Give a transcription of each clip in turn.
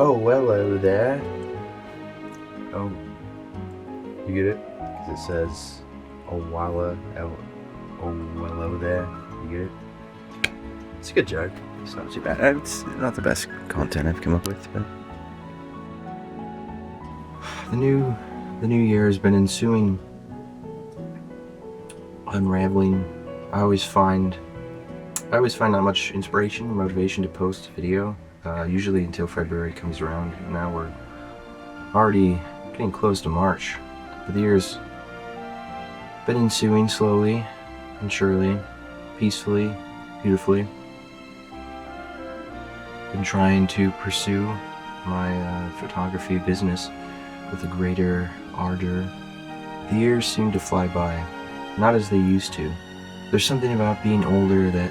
Oh, hello there. Oh, you get it? Because it says, oh, hello there. You get it? It's a good joke. It's not too bad. It's not the best content I've come up with, but the new year has been ensuing, unraveling. I always find not much inspiration or motivation to post a video. Usually until February comes around. Now we're already getting close to March. But the year's been ensuing slowly and surely, peacefully, beautifully. Been trying to pursue my photography business with a greater ardor. The years seem to fly by, not as they used to. There's something about being older that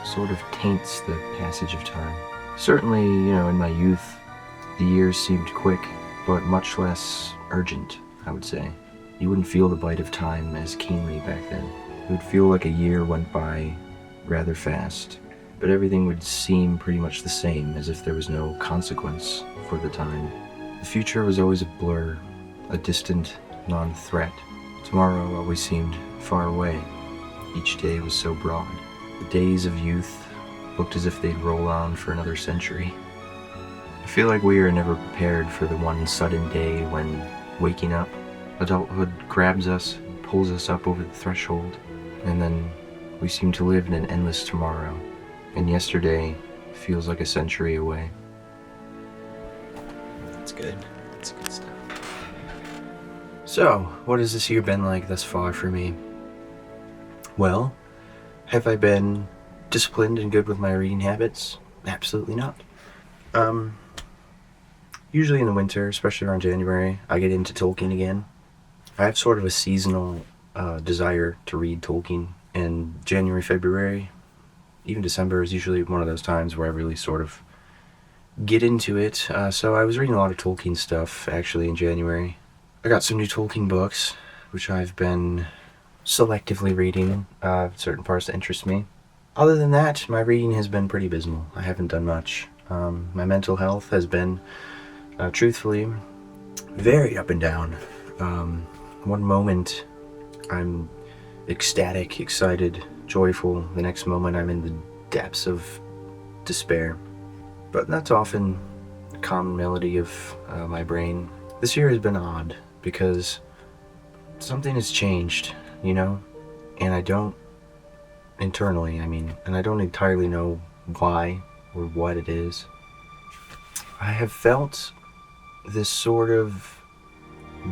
sort of taints the passage of time. Certainly, in my youth, the years seemed quick, but much less urgent, I would say. You wouldn't feel the bite of time as keenly back then. It would feel like a year went by rather fast, but everything would seem pretty much the same, as if there was no consequence for the time. The future was always a blur, a distant non-threat. Tomorrow always seemed far away. Each day was so broad. The days of youth looked as if they'd roll on for another century. I feel like we are never prepared for the one sudden day when, waking up, adulthood grabs us, pulls us up over the threshold, and then we seem to live in an endless tomorrow, and yesterday feels like a century away. That's good. That's good stuff. So, what has this year been like thus far for me? Well, have I been disciplined and good with my reading habits? Absolutely not. Usually in the winter, especially around January, I get into Tolkien again. I have sort of a seasonal desire to read Tolkien, and January, February, even December is usually one of those times where I really sort of get into it. So I was reading a lot of Tolkien stuff, actually, in January. I got some new Tolkien books, which I've been selectively reading, certain parts that interest me. Other than that, my reading has been pretty abysmal. I haven't done much. My mental health has been, truthfully, very up and down. One moment I'm ecstatic, excited, joyful. The next moment I'm in the depths of despair. But that's often the common melody of my brain. This year has been odd because something has changed, and I don't internally, and I don't entirely know why or what it is. I have felt this sort of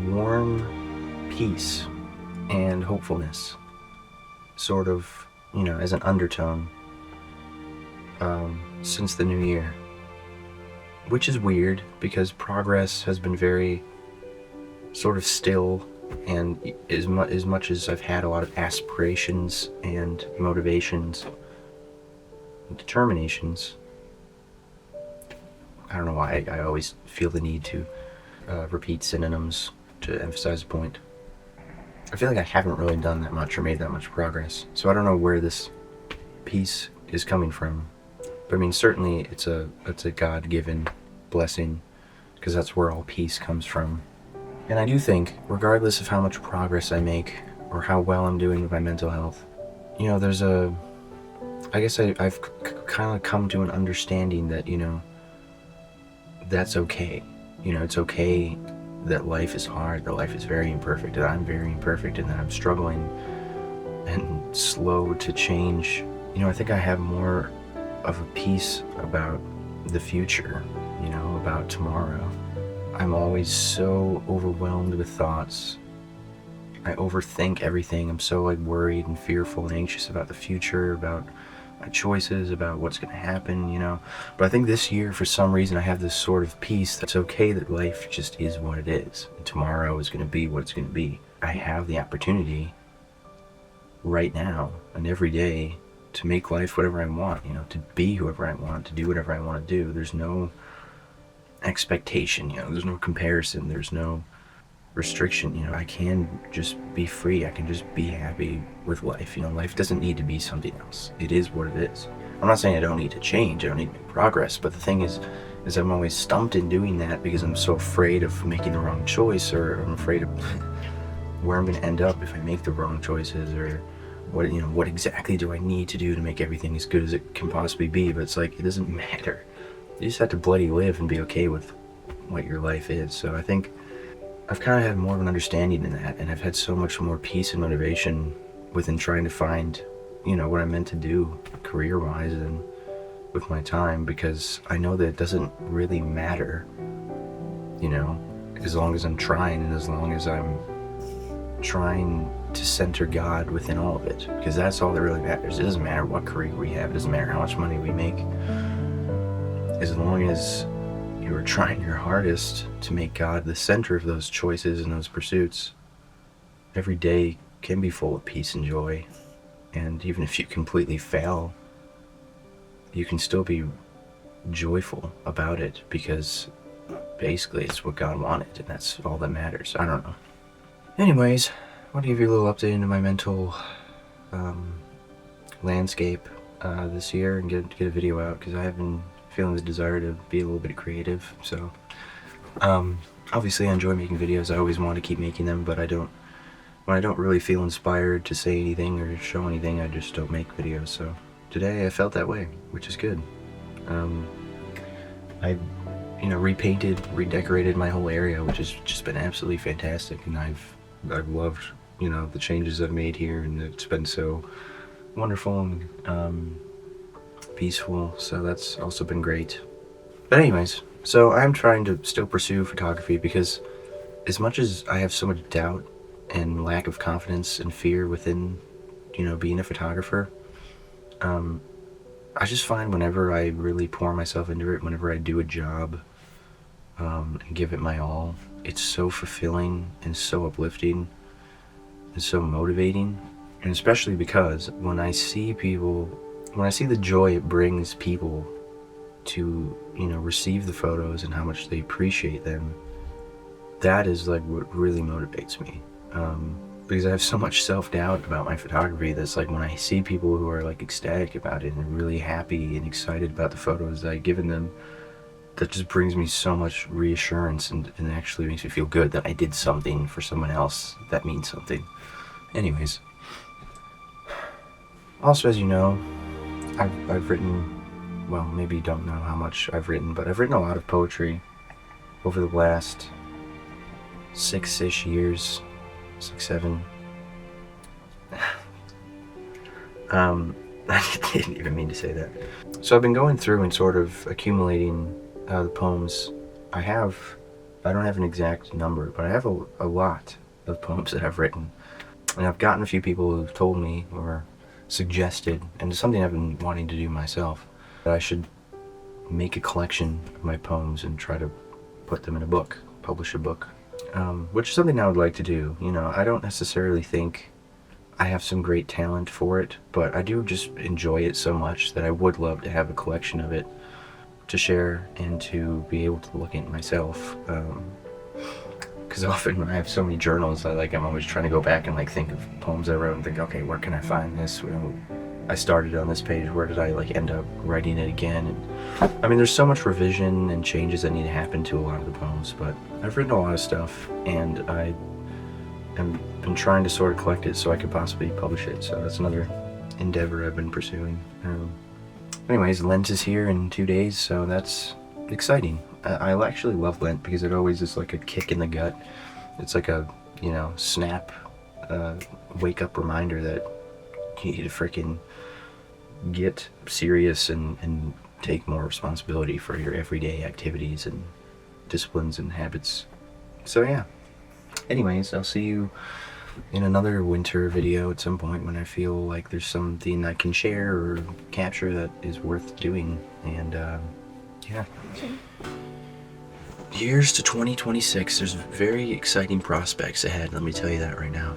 warm peace and hopefulness, sort of, as an undertone, since the new year. Which is weird, because progress has been very sort of still, and as much as I've had a lot of aspirations and motivations and determinations, I don't know why I always feel the need to repeat synonyms to emphasize a point. I feel like I haven't really done that much or made that much progress, so I don't know where this peace is coming from. But certainly it's a God-given blessing, because that's where all peace comes from. And I do think, regardless of how much progress I make or how well I'm doing with my mental health, there's a I guess I've kind of come to an understanding that, that's okay. It's okay that life is hard, that life is very imperfect, that I'm very imperfect, and that I'm struggling and slow to change. I think I have more of a peace about the future, about tomorrow. I'm always so overwhelmed with thoughts. I overthink everything. I'm so worried and fearful and anxious about the future, about my choices, about what's going to happen, But I think this year, for some reason, I have this sort of peace that's okay that life just is what it is. And tomorrow is going to be what it's going to be. I have the opportunity right now and every day to make life whatever I want, to be whoever I want, to do whatever I want to do. There's no expectation, there's no comparison, there's no restriction. I can just be free. I can just be happy with life. Life doesn't need to be something else. It is what it is. I'm not saying I don't need to change, I don't need to make progress, but the thing is I'm always stumped in doing that because I'm so afraid of making the wrong choice, or I'm afraid of where I'm going to end up if I make the wrong choices, or what exactly do I need to do to make everything as good as it can possibly be. But it's like, it doesn't matter. You just have to bloody live and be okay with what your life is. So I think I've kind of had more of an understanding in that, and I've had so much more peace and motivation within trying to find, what I'm meant to do career-wise and with my time, because I know that it doesn't really matter, as long as I'm trying, and as long as I'm trying to center God within all of it, because that's all that really matters. It doesn't matter what career we have, it doesn't matter how much money we make, as long as you are trying your hardest to make God the center of those choices and those pursuits. Every day can be full of peace and joy, and even if you completely fail, you can still be joyful about it, because basically it's what God wanted, and that's all that matters. I don't know. Anyways, I want to give you a little update into my mental landscape this year, and get a video out, because I have been feeling the desire to be a little bit creative. So obviously I enjoy making videos. I always want to keep making them, but when I don't really feel inspired to say anything or show anything, I just don't make videos. So today I felt that way, which is good. I repainted, redecorated my whole area, which has just been absolutely fantastic, and I've loved the changes I've made here, and it's been so wonderful and peaceful, so that's also been great. But anyways, so I'm trying to still pursue photography, because as much as I have so much doubt and lack of confidence and fear within being a photographer, I just find whenever I really pour myself into it, whenever I do a job and give it my all, it's so fulfilling and so uplifting and so motivating. And especially because when I see the joy it brings people to, receive the photos and how much they appreciate them, that is what really motivates me. Because I have so much self-doubt about my photography, that's when I see people who are ecstatic about it and really happy and excited about the photos that I've given them, that just brings me so much reassurance, and actually makes me feel good that I did something for someone else that means something. Anyways, also, as you know, I've written, well, maybe you don't know how much I've written, but I've written a lot of poetry over the last 6-ish years, 6, 7. I didn't even mean to say that. So I've been going through and sort of accumulating the poems. I don't have an exact number, but I have a lot of poems that I've written. And I've gotten a few people who've told me or suggested, and it's something I've been wanting to do myself, that I should make a collection of my poems and try to put them in a book, publish a book, which is something I would like to do. I don't necessarily think I have some great talent for it, but I do just enjoy it so much that I would love to have a collection of it to share and to be able to look at myself. Because often when I have so many journals, I'm always trying to go back and think of poems I wrote and think, okay, where can I find this? I started on this page, where did I end up writing it again? And there's so much revision and changes that need to happen to a lot of the poems, but I've written a lot of stuff, and I've been trying to sort of collect it so I could possibly publish it. So that's another endeavor I've been pursuing. Anyways, Lent is here in 2 days, so that's exciting. I actually love Lent because it always is like a kick in the gut. It's like a, snap, wake up reminder that you need to freaking get serious and take more responsibility for your everyday activities and disciplines and habits. So yeah. Anyways, I'll see you in another winter video at some point when I feel like there's something I can share or capture that is worth doing. And yeah. Here's to 2026. There's very exciting prospects ahead, let me tell you that right now.